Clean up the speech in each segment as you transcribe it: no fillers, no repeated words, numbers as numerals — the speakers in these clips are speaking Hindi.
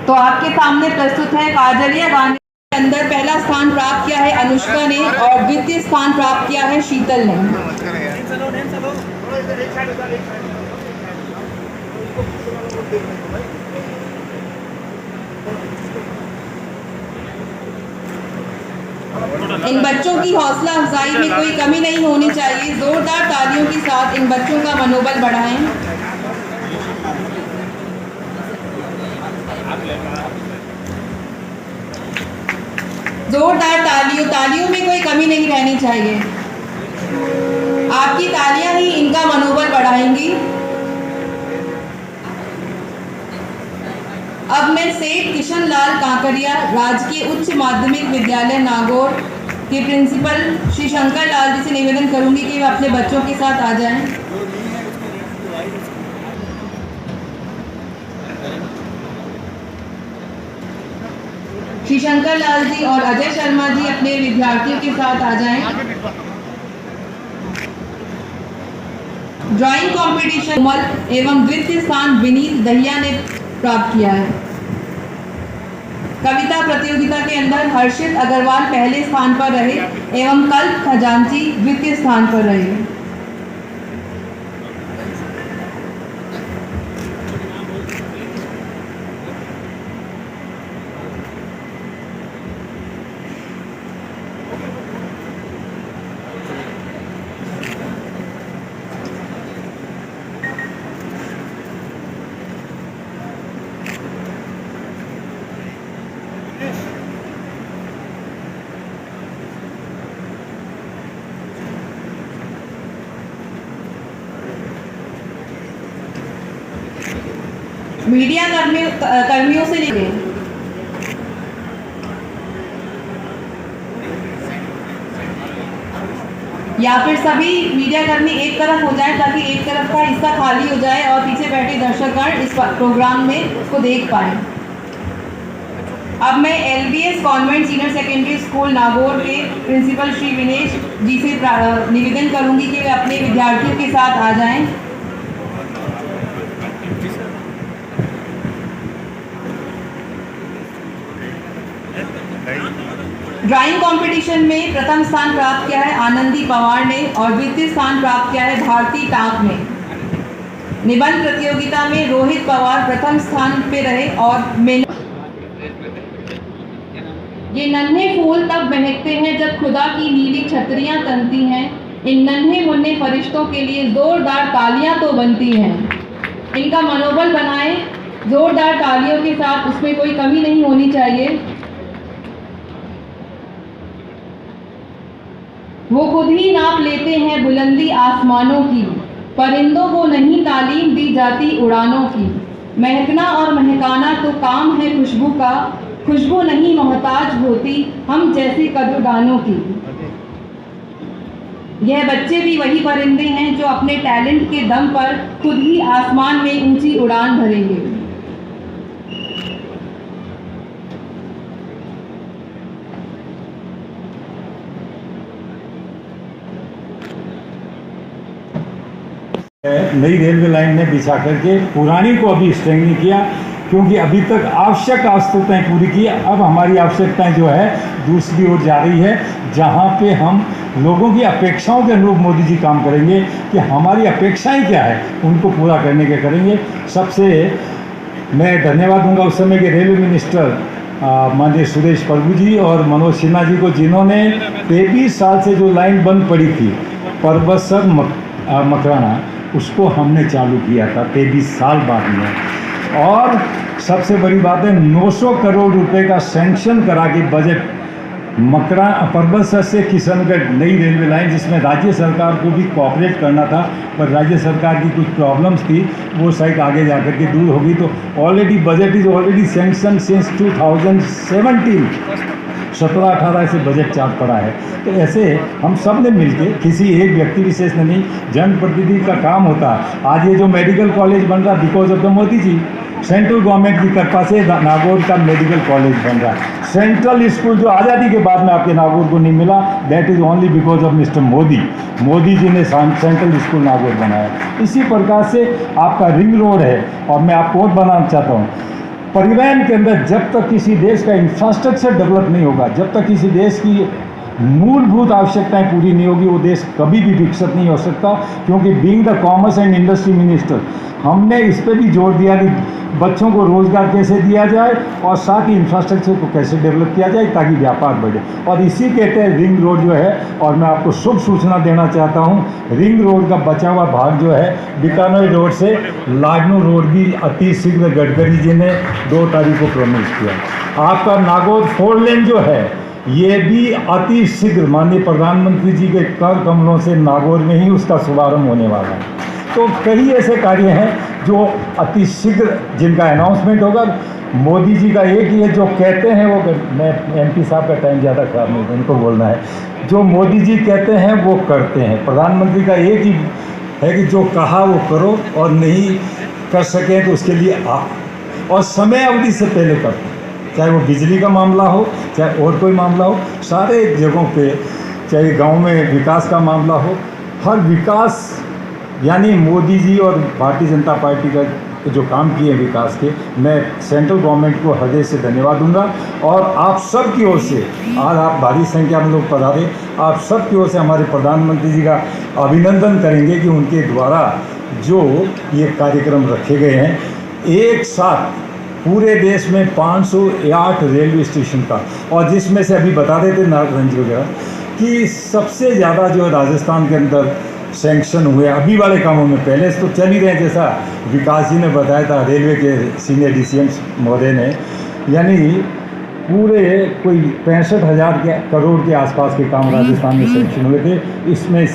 तो आपके सामने प्रस्तुत है काजलिया गांधी के अंदर पहला स्थान प्राप्त किया है अनुष्का ने और द्वितीय स्थान प्राप्त किया है शीतल ने। इन बच्चों की हौसला अफजाई में कोई कमी नहीं होनी चाहिए। जोरदार तालियों के साथ इन बच्चों का मनोबल बढ़ाएं। जोरदार तालियों में कोई कमी नहीं रहनी चाहिए। आपकी तालियां ही इनका मनोबल बढ़ाएंगी। अब मैं सेठ किशन लाल कांकरिया राजकीय उच्च माध्यमिक विद्यालय नागौर के प्रिंसिपल श्री शंकर लाल जी से निवेदन करूंगी कि वे अपने बच्चों के साथ आ जाएं। श्री शंकर लाल जी और अजय शर्मा जी अपने विद्यार्थियों के साथ आ जाएं। ड्राइंग कंपटीशन उमल एवं द्वितीय स्थान विनीत दहिया ने प्राप्त किया है। कविता प्रतियोगिता के अंदर हर्षित अग्रवाल पहले स्थान पर रहे एवं कल्प खजांची द्वितीय स्थान पर रहे। मीडिया कर्मियों से लें या फिर सभी मीडिया कर्मी एक तरफ हो जाए ताकि एक तरफ का हिस्सा खाली हो जाए और पीछे बैठे दर्शकगण इस प्रोग्राम में उसको देख पाए। अब मैं LBS convent senior secondary school Nagaur के प्रिंसिपल श्री विनेश जी से निवेदन करूंगी कि वे अपने विद्यार्थियों के साथ आ जाएं। ड्राइंग कंपटीशन में प्रथम स्थान प्राप्त किया है आनंदी पवार ने और द्वितीय स्थान प्राप्त किया है भारती टाक ने। निबंध प्रतियोगिता में रोहित पवार प्रथम स्थान पे रहे और ये नन्हे फूल तब महकते हैं जब खुदा की नीली छतरियां तनती हैं। इन नन्हे मुन्ने फरिश्तों के लिए जोरदार तालियां तो बनती हैं। इनका मनोबल बनाएं जोरदार तालियों के साथ, उसमें कोई कमी नहीं होनी चाहिए। वो खुद ही नाप लेते हैं बुलंदी आसमानों की, परिंदों को नहीं तालीम दी जाती उड़ानों की। महकना और महकाना तो काम है खुशबू का, खुशबू नहीं मोहताज होती हम जैसे कद्रदानों की। यह बच्चे भी वही परिंदे हैं जो अपने टैलेंट के दम पर खुद ही आसमान में ऊंची उड़ान भरेंगे। नई रेलवे लाइन ने बिछा करके पुरानी को अभी स्ट्रेंथनिंग किया, क्योंकि अभी तक आवश्यक आवश्यकताएं पूरी की। अब हमारी आवश्यकताएं जो है दूसरी ओर जा रही है, जहां पे हम लोगों की अपेक्षाओं के अनुरूप मोदी जी काम करेंगे कि हमारी अपेक्षाएं क्या है उनको पूरा करने के करेंगे। सबसे मैं धन्यवाद दूंगा उस समय के रेलवे मिनिस्टर माननीय सुरेश प्रभु जी और मनोज सिन्हा जी को, जिन्होंने 23 साल से जो लाइन बंद पड़ी थी परबतसर मकराना, उसको हमने चालू किया था 23 साल बाद में। और सबसे बड़ी बात है 900 करोड़ रुपए का सैंक्शन करा के बजट मकरा परबतसर से किशनगढ़ नई रेलवे लाइन, जिसमें राज्य सरकार को भी कोऑपरेट करना था, पर राज्य सरकार की कुछ प्रॉब्लम्स थी, वो साइट आगे जा कर के दूर होगी। तो already budget is already sanction since 2017, 17-18 से बजट चार्ट पड़ा है। तो ऐसे हम सब ने मिलके, किसी एक व्यक्ति विशेष ने नहीं, जनप्रतिनिधि का काम होता है। आज ये जो मेडिकल कॉलेज बन रहा because of the Modi ji, central government की कृपा से नागौर का मेडिकल कॉलेज बन रहा है। सेंट्रल स्कूल जो आज़ादी के बाद में आपके नागौर को नहीं मिला, that is only because of mister Modi. Modi ji ने सेंट्रल स्कूल नागौर बनाया। इसी प्रकार से आपका रिंग रोड है, और मैं आपको और बनाना चाहता हूँ, परिवहन के अंदर जब तक किसी देश का इंफ्रास्ट्रक्चर डेवलप नहीं होगा, जब तक किसी देश की मूलभूत आवश्यकताएं पूरी नहीं होगी, वो देश कभी भी विकसित नहीं हो सकता। क्योंकि being the commerce and industry minister, हमने इस पर भी जोर दिया कि बच्चों को रोज़गार कैसे दिया जाए और साथ ही इंफ्रास्ट्रक्चर को कैसे डेवलप किया जाए ताकि व्यापार बढ़े। और इसी कहते हैं रिंग रोड जो है, और मैं आपको शुभ सूचना देना चाहता हूँ, रिंग रोड का बचा हुआ भाग जो है बीकानेर रोड से लाडनू रोड भी अति शीघ्र गडकरी जी ने 2 तारीख को प्रॉमिस किया। आपका नागौर 4 लेन जो है, ये भी अति शीघ्र माननीय प्रधानमंत्री जी के कर कमलों से नागौर में ही उसका शुभारंभ होने वाला है। तो कई ऐसे कार्य हैं जो अति शीघ्र जिनका अनाउंसमेंट होगा। मोदी जी का एक ही है, जो कहते हैं वो, मैं MP साहब का टाइम ज़्यादा खराब नहीं, उनको बोलना है, जो मोदी जी कहते हैं वो करते हैं। प्रधानमंत्री का एक ही है कि जो कहा वो करो, और नहीं कर सकें तो उसके लिए और समय अवधि से पहले करो। चाहे वो बिजली का मामला हो, चाहे और कोई मामला हो, सारे जगहों पे, चाहे गांव में विकास का मामला हो, हर विकास यानी मोदी जी और भारतीय जनता पार्टी का जो काम किए विकास के, मैं सेंट्रल गवर्नमेंट को हृदय से धन्यवाद दूंगा। और आप सब की ओर से, आज आप भारी संख्या में लोग पधारे, आप सब की ओर से हमारे प्रधानमंत्री जी का अभिनंदन करेंगे कि उनके द्वारा जो ये कार्यक्रम रखे गए हैं, एक साथ पूरे देश में 508 रेलवे स्टेशन का, और जिसमें से अभी बता देते नागरगंज वगैरह कि सबसे ज़्यादा जो राजस्थान के अंदर सैंक्शन हुए अभी वाले कामों में, पहले से तो चल ही रहे, जैसा विकास जी ने बताया था, रेलवे के सीनियर DCM महोदय ने, यानी पूरे कोई 65,000 करोड़ के आसपास के काम राजस्थान में सैंक्शन हुए थे। इसमें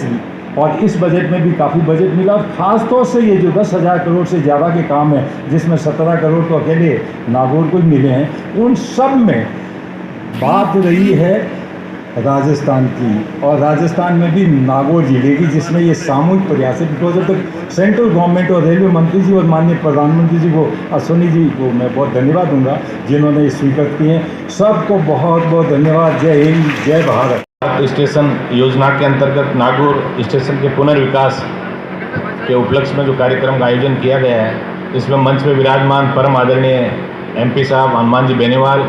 और इस बजट में भी काफ़ी बजट मिला, और ख़ास तौर से ये जो 10,000 करोड़ से ज़्यादा के काम हैं, जिसमें 17 करोड़ तो अकेले नागौर को ही मिले हैं, उन सब में बात रही है राजस्थान की, और राजस्थान में भी नागौर जिले की, जिसमें ये सामूहिक प्रयास है। Because of the central government और रेलवे मंत्री जी और माननीय प्रधानमंत्री जी को, अश्विनी जी को मैं बहुत धन्यवाद दूंगा जिन्होंने ये स्वीकृत किए हैं। सबको बहुत बहुत धन्यवाद। जय हिंद, जय भारत। स्टेशन योजना के अंतर्गत नागौर स्टेशन के पुनर्विकास के उपलक्ष्य में जो कार्यक्रम का आयोजन किया गया है, इसमें मंच में विराजमान परम आदरणीय MP साहब हनुमान जी बेनीवाल,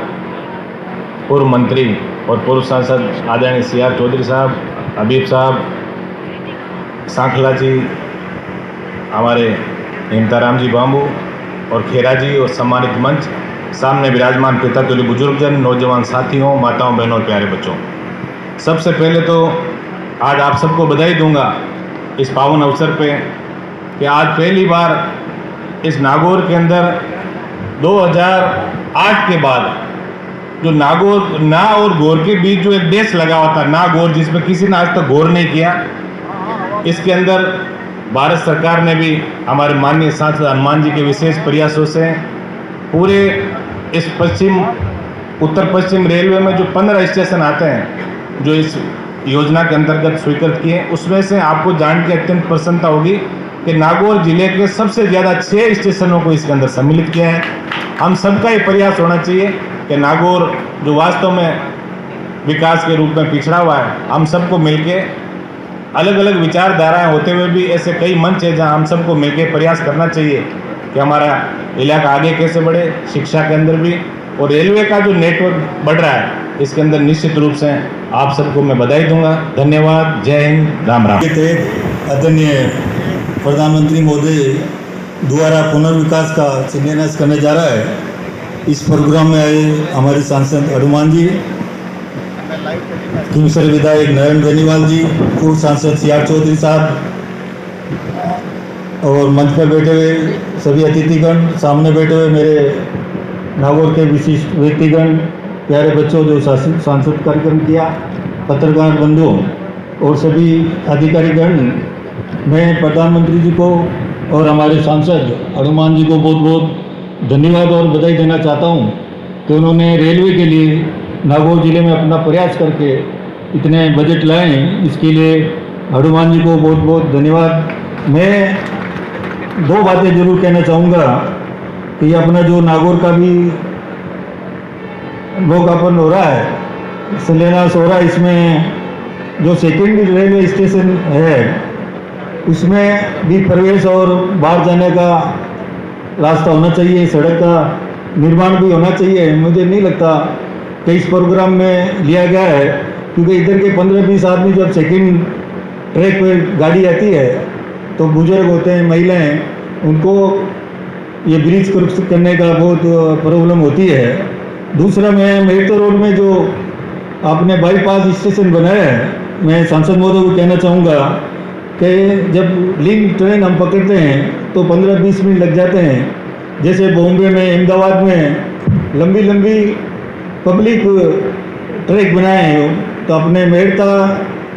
पूर्व मंत्री और पूर्व सांसद आदरणीय CR चौधरी साहब, हबीब साहब, सांखला जी, हमारे हिमताराम जी बाम्बू और खेरा जी, और सम्मानित मंच, सामने विराजमान पिता तुल्य बुजुर्गजन, नौजवान साथियों, माताओं, बहनों और प्यारे बच्चों, सबसे पहले तो आज आप सबको बधाई दूंगा इस पावन अवसर पे कि आज पहली बार इस नागौर के अंदर 2008 के बाद जो नागौर ना और गौर के बीच जो एक देश लगा हुआ था, नागौर, जिसमें किसी ने आज तक गौर नहीं किया, इसके अंदर भारत सरकार ने भी हमारे माननीय सांसद हनुमान जी के विशेष प्रयासों से पूरे इस उत्तर पश्चिम रेलवे में जो 15 स्टेशन आते हैं जो इस योजना के अंतर्गत स्वीकृत किए, उसमें से आपको जान के अत्यंत प्रसन्नता होगी कि नागौर जिले के सबसे ज़्यादा 6 स्टेशनों को इसके अंदर सम्मिलित किया है। हम सबका ये प्रयास होना चाहिए कि नागौर जो वास्तव में विकास के रूप में पिछड़ा हुआ है, हम सबको मिलके, अलग अलग विचारधाराएं होते हुए भी ऐसे कई मंच है जहां हम सबको मिलके प्रयास करना चाहिए कि हमारा इलाका आगे कैसे बढ़े, शिक्षा के अंदर भी, और रेलवे का जो नेटवर्क बढ़ रहा है इसके अंदर निश्चित रूप से आप सबको मैं बधाई दूंगा। धन्यवाद। जय हिंद, राम राम। आदरणीय प्रधानमंत्री महोदय द्वारा पुनर्विकास का शिलान्यास करने जा रहा है। इस प्रोग्राम में आए हमारे सांसद हनुमान जी, किमसर विधायक नरेंद्र बेनीवाल जी, पूर्व सांसद CR चौधरी साहब, और मंच पर बैठे हुए सभी अतिथिगण, सामने बैठे हुए मेरे नागौर के विशिष्ट व्यक्तिगण, प्यारे बच्चों जो सांस्कृतिक कार्यक्रम किया, पत्रकार बंधुओं और सभी अधिकारीगण, मैं प्रधानमंत्री जी को और हमारे सांसद हनुमान जी को बहुत बहुत धन्यवाद और बधाई देना चाहता हूं कि उन्होंने रेलवे के लिए नागौर जिले में अपना प्रयास करके इतने बजट लाए। इसके लिए हनुमान जी को बहुत बहुत धन्यवाद। मैं 2 बातें जरूर कहना चाहूँगा कि अपना जो नागौर का भी लोकार्पण हो रहा है, शिलान्यास हो रहा है, इसमें जो सेकेंड रेलवे स्टेशन है उसमें भी प्रवेश और बाहर जाने का रास्ता होना चाहिए, सड़क का निर्माण भी होना चाहिए। मुझे नहीं लगता कि इस प्रोग्राम में लिया गया है, क्योंकि इधर के 15-20 आदमी जब सेकेंड ट्रैक पर गाड़ी आती है तो बुजुर्ग होते हैं, महिलाएं, उनको ये ब्रिज क्रॉस करने का बहुत प्रॉब्लम होती है। दूसरा, मैं मेट्रो रोड में जो आपने बाईपास स्टेशन बनाया है, मैं सांसद महोदय को कहना चाहूँगा कि जब लिंक ट्रेन हम पकड़ते हैं तो 15-20 मिनट लग जाते हैं। जैसे बॉम्बे में, अहमदाबाद में लंबी लंबी पब्लिक ट्रैक बनाए हैं, तो अपने मेड़ता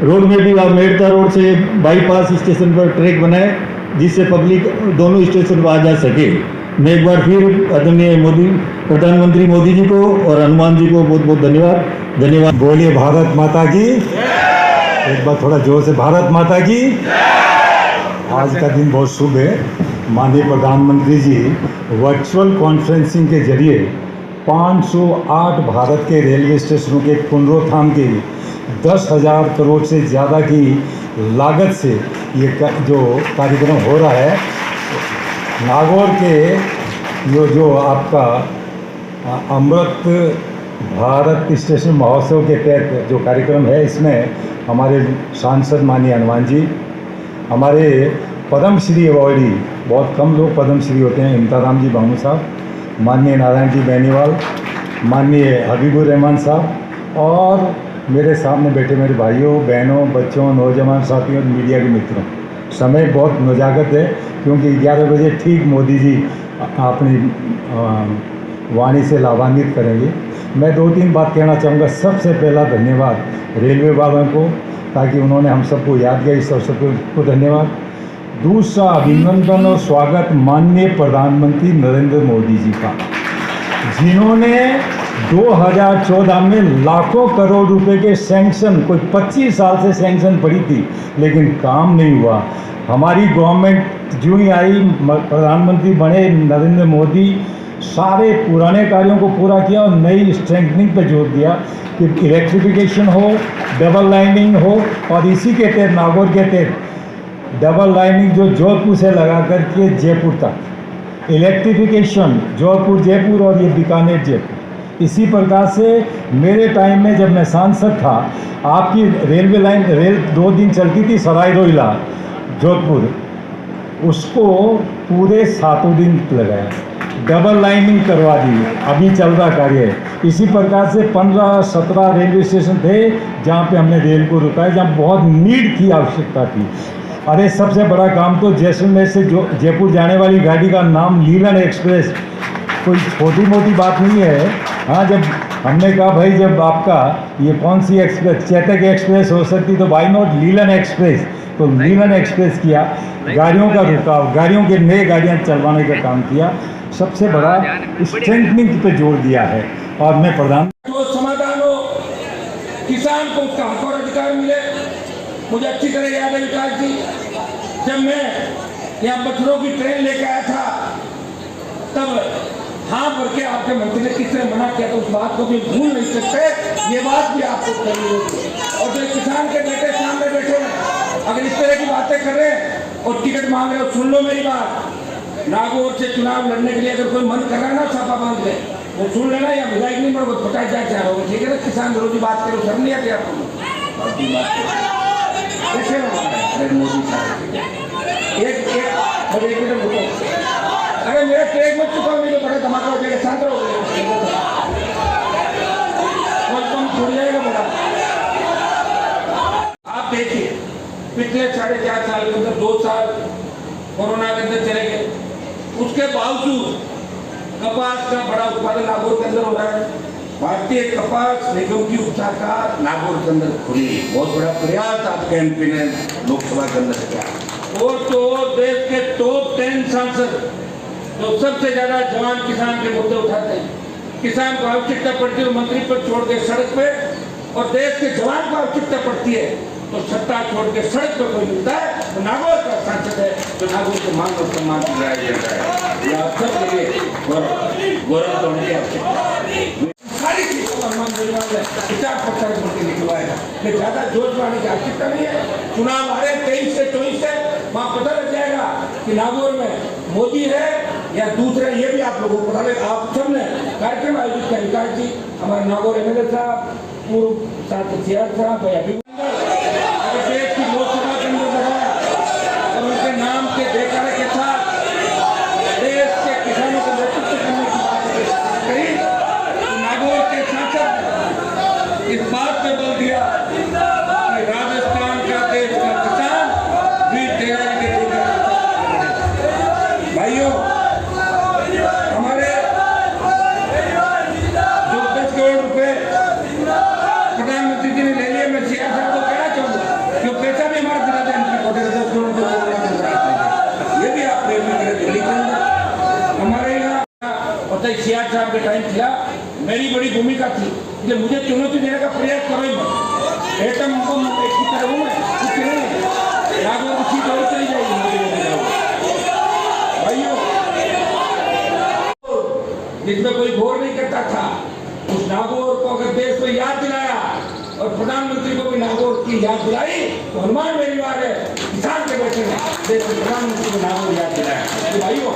रोड में भी आप मेड़ता रोड से बाईपास स्टेशन पर ट्रैक बनाए जिससे पब्लिक दोनों स्टेशन पर आ जा सके। मैं एक बार फिर आदरणीय प्रधानमंत्री मोदी जी को और हनुमान जी को बहुत बहुत धन्यवाद। बोलिए भारत माता की। एक बार थोड़ा जोर से, भारत माता की। आज का दिन बहुत शुभ है। माननीय प्रधानमंत्री जी वर्चुअल कॉन्फ्रेंसिंग के जरिए 508 भारत के रेलवे स्टेशनों के पुनरुत्थान के 10,000 करोड़ से ज़्यादा की लागत से ये जो कार्यक्रम हो रहा है, नागौर के जो आपका अमृत भारत स्टेशन महोत्सव के तहत जो कार्यक्रम है, इसमें हमारे सांसद माननीय हनुमान जी, हमारे पद्मश्री अवॉर्डी, बहुत कम लोग पद्मश्री होते हैं, इम्ताराम जी बामू साहब, माननीय नारायण जी बेनीवाल, माननीय हबीबुर रहमान साहब और मेरे सामने बैठे मेरे भाइयों, बहनों, बच्चों, नौजवान साथियों, मीडिया के मित्रों। समय बहुत नजाकत है क्योंकि 11 बजे ठीक मोदी जी अपनी वाणी से लाभान्वित करेंगे। मैं 2-3 बात कहना चाहूँगा। सबसे पहला धन्यवाद रेलवे वालों को, ताकि उन्होंने हम सबको याद किया, इस अवसर को धन्यवाद। दूसरा, अभिनंदन और स्वागत माननीय प्रधानमंत्री नरेंद्र मोदी जी का, जिन्होंने 2014 में लाखों करोड़ रुपए के सैंक्शन, कोई 25 साल से सैंक्शन पड़ी थी लेकिन काम नहीं हुआ। हमारी गवर्नमेंट जो ही आई, प्रधानमंत्री बने नरेंद्र मोदी, सारे पुराने कार्यों को पूरा किया और नई स्ट्रेंथनिंग पे जोर दिया कि इलेक्ट्रिफिकेशन हो, डबल लाइनिंग हो, और इसी के तहत नागौर के तहत डबल लाइनिंग जो जोधपुर से लगा करके जयपुर तक, इलेक्ट्रिफिकेशन जोधपुर जयपुर और ये बीकानेर जयपुर। इसी प्रकार से मेरे टाइम में जब मैं सांसद था, आपकी रेलवे लाइन 2 दिन चलती थी सराय रोहिला जोधपुर, उसको पूरे 7 दिन लगाया, डबल लाइनिंग करवा दी, अभी चल रहा कार्य है। इसी प्रकार से 15-17 रेलवे स्टेशन थे जहाँ पे हमने रेल को रुकाया, जहाँ बहुत नीड थी, आवश्यकता थी। अरे सबसे बड़ा काम तो जैसलमेर से जो जयपुर जाने वाली गाड़ी का नाम लीलन एक्सप्रेस, कोई छोटी मोटी बात नहीं है। हाँ, जब हमने कहा भाई जब आपका ये कौन सी एक्सप्रेस, चैतक एक्सप्रेस हो सकती तो वाई नॉट लीलन एक्सप्रेस, तो लीलन एक्सप्रेस किया, गाड़ियों का रुकाव, गाड़ियों के नए गाड़ियाँ चलवाने का काम किया, सबसे बड़ा स्ट्रेंथनिंग पे जोर दिया है। और मैं प्रधान जो समाधान हो, किसान को उसका हक और अधिकार मिले। मुझे अच्छी तरह याद है विकास जी, जब मैं यहाँ बछड़ों की ट्रेन लेके आया था, तब हाँ भर के आपके मंत्री ने किस तरह मना किया, तो उस बात को भी भूल नहीं सकते। ये बात भी आपको करनी होगी। और जो किसान के बेटे सामने बैठे हैं, अगर इस तरह की बातें कर रहे हैं और टिकट मांग रहे हो, सुन लो मेरी बात। नागौर से चुनाव लड़ने के लिए अगर कोई मन कर रहा है ना, छापा बांध ले, वो सुन लेना, या विधायक नहीं बनो, 50,000 होगा, ठीक है ना। किसान विरोधी बात करो, शर्म नहीं आती आपको? कैसे अरे मोदी साहब, एक मिनट रुको। अरे मेरा ट्रेक में चुका, मुझे बड़ा धमाका हो जाएगा, शांत रहो, छूट जाएगा बड़ा। आप देखिए, पिछले 4.5 साल के अंदर 2 साल कोरोना के अंदर चले गए, उसके बावजूद कपास का बड़ा उत्पादन नागौर के अंदर हो रहा है। भारतीय कपास निगम की उपशाखा नागौर के अंदर खुली। बहुत बड़ा प्रयास आपके एमपी ने लोकसभा के अंदर किया। और तो देश के टॉप 10 सांसद जो सबसे ज्यादा जवान किसान के मुद्दे उठाते हैं, किसान को आवश्यकता पड़ती है मंत्री पर छोड़ के सड़क पे, और देश के जवान को आवश्यकता पड़ती है तो सत्ता छोड़ के सड़क पर कोई मिलता है तो नागौर का सांसद है, तो नागौर के मान और सम्मान दिलाया जाता है। यह आप सब के लिए गौरव तो उनकी आवश्यकता सारी चीजों का मान देने विचार प्रचार करके निकलवाएगा। लेकिन ज्यादा जोश लाने की आवश्यकता नहीं है। चुनाव आ रहे 23 से 24 से, वहां पता लग जाएगा कि नागौर में मोदी है या दूसरे, ये भी आप लोगों को पता लगे। आप सबने कार्यक्रम आयोजित किया, विकास जी हमारे नागौर एमएलए साहब, पूर्व सांसद सियार साहब, देश की लोकसभा के अंदर लगाया और उनके नाम के देखाड़े के साथ देश के किसानों को नेतृत्व करने की बात कही। नागौर के सांसद इस बात पे बल दिया कि राजस्थान का देश का किसान वीर तेरारी के भाइयों, हमारे जो 10 करोड़ रुपए प्रधानमंत्री जी ने ले लिए, मैं सियार साहब को कहना चाहूंगा कि पैसा भी हमारा दिला दें, 10 करोड़ रुपए ये भी आप प्रेम में करें। दिल्ली के अंदर हमारे यहाँ पता ही सियार साहब के टाइम था, मेरी बड़ी भूमिका थी कि मुझे चुनौती देने का प्रयास करो ही मत। एटम को एक की तरह हूँ मैं, कुछ नहीं, नागौर की सीट और चली जाएगी भाइयों। जिसमें कोई गौर नहीं करता था, उस नागौर को अगर देश को याद दिलाया और प्रधानमंत्री को भी नागौर की याद दिलाई तो हनुमान परिवार है किसान के बैठे हैं, देश के प्रधानमंत्री को नागौर याद दिलाया। तो भाइयों,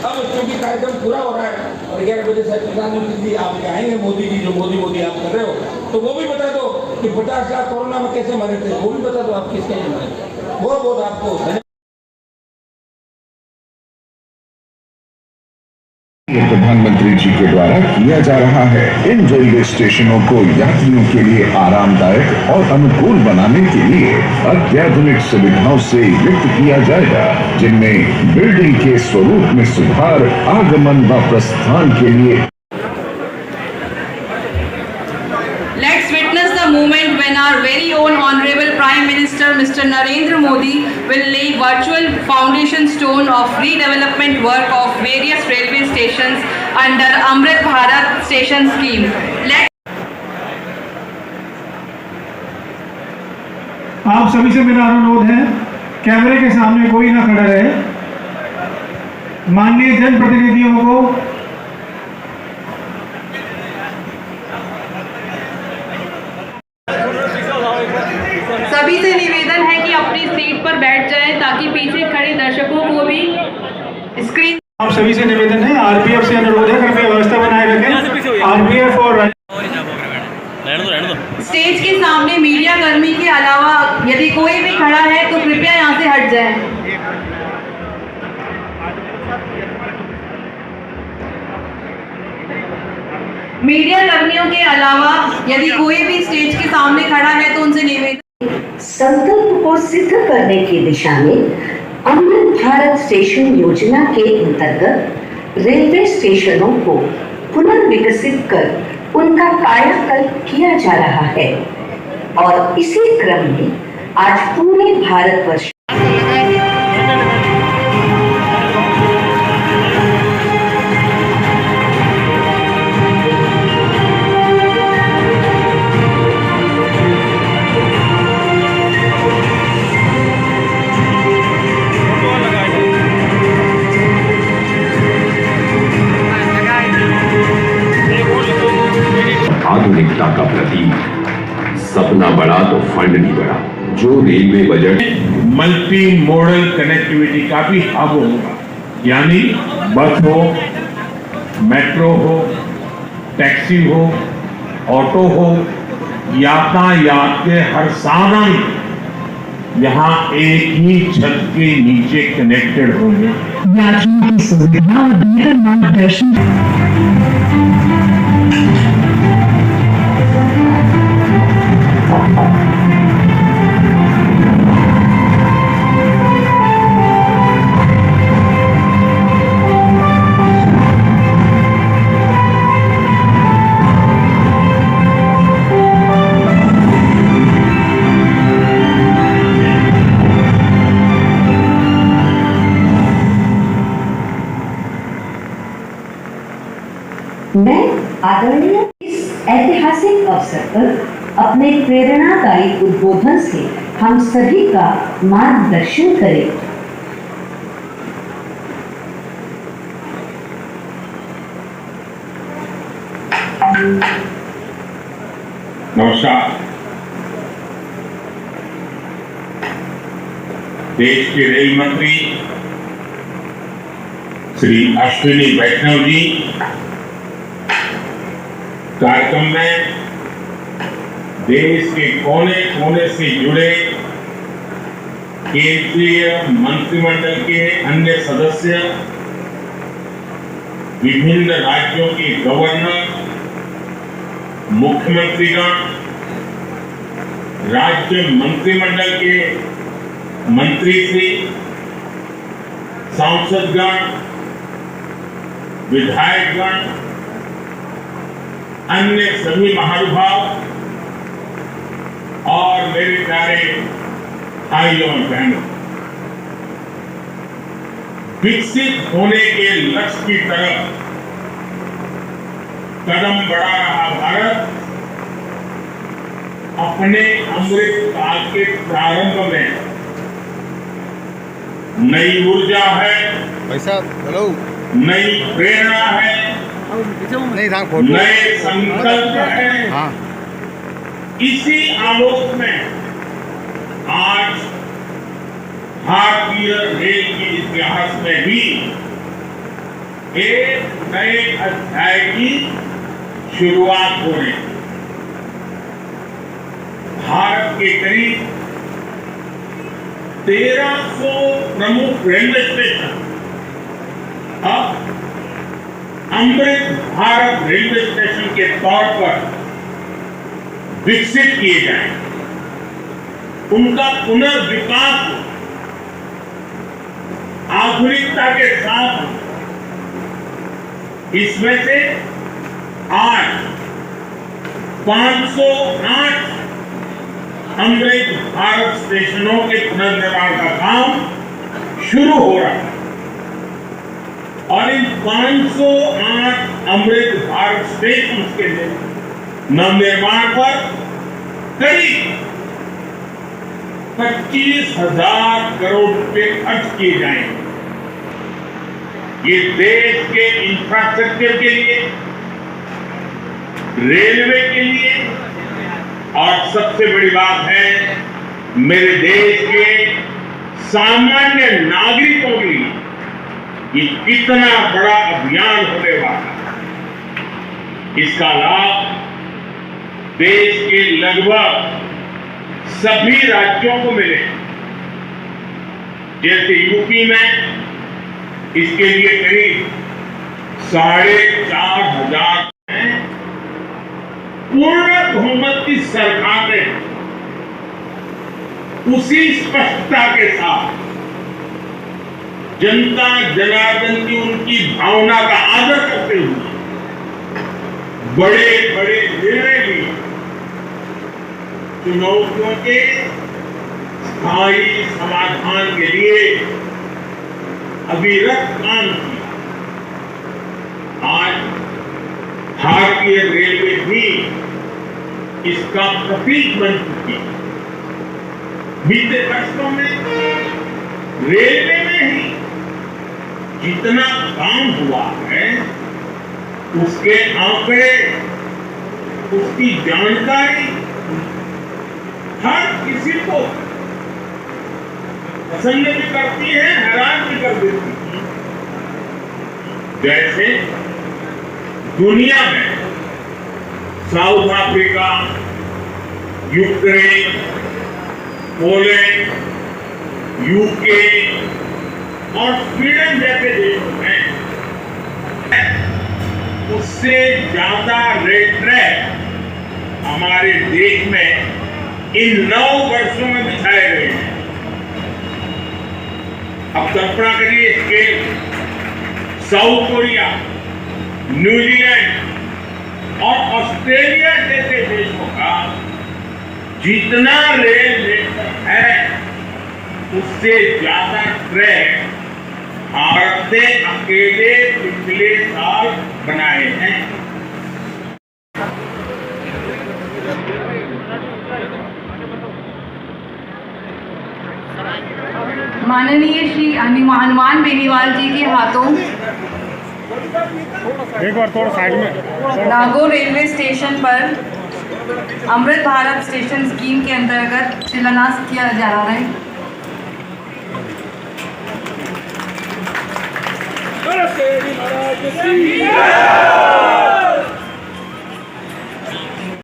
अब क्योंकि कार्यक्रम पूरा हो रहा है और 11 बजे से प्रधानमंत्री जी आप आएंगे, मोदी जी जो मोदी आप कर रहे हो, तो वो भी बता दो कि 50 लाख कोरोना में कैसे मरे थे, वो भी बता दो आप किसके लिए मरे। बहुत बहुत आपको प्रधानमंत्री जी के द्वारा किया जा रहा है। इन रेलवे स्टेशनों को यात्रियों के लिए आरामदायक और अनुकूल बनाने के लिए अत्याधुनिक सुविधाओं से युक्त किया जाएगा, जिनमें बिल्डिंग के स्वरूप में सुधार, आगमन व प्रस्थान के लिए। Let's witness the moment when our very own Honorable Prime Minister Mr. Narendra Modi will lay virtual foundation stone of redevelopment work of various railway stations under Amrit Bharat Station Scheme. आप सभी से मेरा अनुरोध है, कैमरे के सामने कोई ना खड़ा रहे। माननीय जनप्रतिनिधियों को सभी से निवेदन है कि अपनी सीट पर बैठ जाएं ताकि पीछे खड़े दर्शकों को भी स्क्रीन। आप सभी से निवेदन है, आरपीएफ से अनुरोध है, कृपया व्यवस्था बनाए रखें। आरपीएफ और स्टेज के सामने मीडिया कर्मी के अलावा यदि कोई भी खड़ा है तो कृपया यहाँ से हट जाए। मीडिया कर्मियों के अलावा यदि कोई भी स्टेज के सामने खड़ा है तो उनसे निवेदन। संकल्प को सिद्ध करने की दिशा में अमृत भारत स्टेशन योजना के अंतर्गत रेलवे स्टेशनों को पुनर्विकसित कर उनका कायाकल्प किया जा रहा है और इसी क्रम में आज पूरे भारतवर्ष आधुनिकता का प्रतीक। सपना बड़ा तो फंड नहीं बड़ा। जो railway budget multi modal connectivity का भी हब होगा, यानी बस हो, मेट्रो हो, टैक्सी हो, ऑटो हो, यातायात के हर साधन यहाँ एक ही छत के नीचे कनेक्टेड होंगे। यात्रियों की सुविधा और बेहतर मार्गदर्शन। आदरणीय इस ऐतिहासिक अवसर पर अपने प्रेरणादायी उद्बोधन से हम सभी का मार्गदर्शन करें। नमस्कार। देश के रेल मंत्री श्री अश्विनी वैष्णव जी कार्यक्रम में देश के कोने कोने से जुड़े केंद्रीय मंत्रिमंडल के अन्य सदस्य, विभिन्न राज्यों के गवर्नर, मुख्यमंत्रीगण, राज्य मंत्रिमंडल के मंत्री श्री, सांसदगण, विधायकगण, अन्य सभी महानुभाव और मेरे प्यारे भाइयों और बहनों, विकसित होने के लक्ष्य की तरफ कदम बढ़ा रहा भारत अपने अमृत काल के प्रारंभ में नई ऊर्जा है, नई प्रेरणा है, नए संकल्प है। इसी आलोक में आज भारतीय रेल के इतिहास में भी एक नए अध्याय की शुरुआत हो रही है। भारत के करीब 1300 प्रमुख रेलवे स्टेशन अब अमृत भारत रेलवे स्टेशन के तौर पर विकसित किए जाएं, उनका पुनर्विकास आधुनिकता के साथ। इसमें से आज 508 अमृत भारत स्टेशनों के पुनर्निर्माण का काम शुरू हो रहा है और इन 508 अमृत भारत स्टेशन के नवनिर्माण पर करीब 25,000 करोड़ रुपए खर्च किए जाएंगे। ये देश के इंफ्रास्ट्रक्चर के लिए, रेलवे के लिए और सबसे बड़ी बात है मेरे देश के सामान्य नागरिकों के लिए ये कितना बड़ा अभियान होने वाला है। इसका लाभ देश के लगभग सभी राज्यों को मिले। जैसे यूपी में इसके लिए करीब 4,500 पूर्ण बहुमत की सरकार ने उसी स्पष्टता के साथ जनता जनार्दन की उनकी भावना का आदर करते हुए बड़े बड़े निर्णय लिए, चुनौतियों के स्थायी समाधान के लिए अविरत काम किया। आज भारतीय रेलवे भी इसका प्रतीक बन चुकी है। बीते वर्षों में रेलवे में ही जितना काम हुआ है उसके आंकड़े, उसकी जानकारी हर किसी को पसंद भी करती है, हैरान भी कर देती है। जैसे दुनिया में south Africa, Ukraine, Poland, UK और स्वीडन जैसे देशों में उससे ज्यादा रेल ट्रैक हमारे देश में इन 9 वर्षों में बिछाए गए हैं। अब कल्पना करिए स्केल, साउथ कोरिया, न्यूजीलैंड और ऑस्ट्रेलिया जैसे देशों का जितना रेल नेटवर्क है उससे ज्यादा ट्रैक भारत ने अकेले पिछले साल बनाए हैं। माननीय श्री हनुमान बेनीवाल जी के हाथों एक बार थोड़ा साइड में। नागौर रेलवे स्टेशन पर अमृत भारत स्टेशन स्कीम के अंतर्गत शिलान्यास किया जा रहा है। महाराज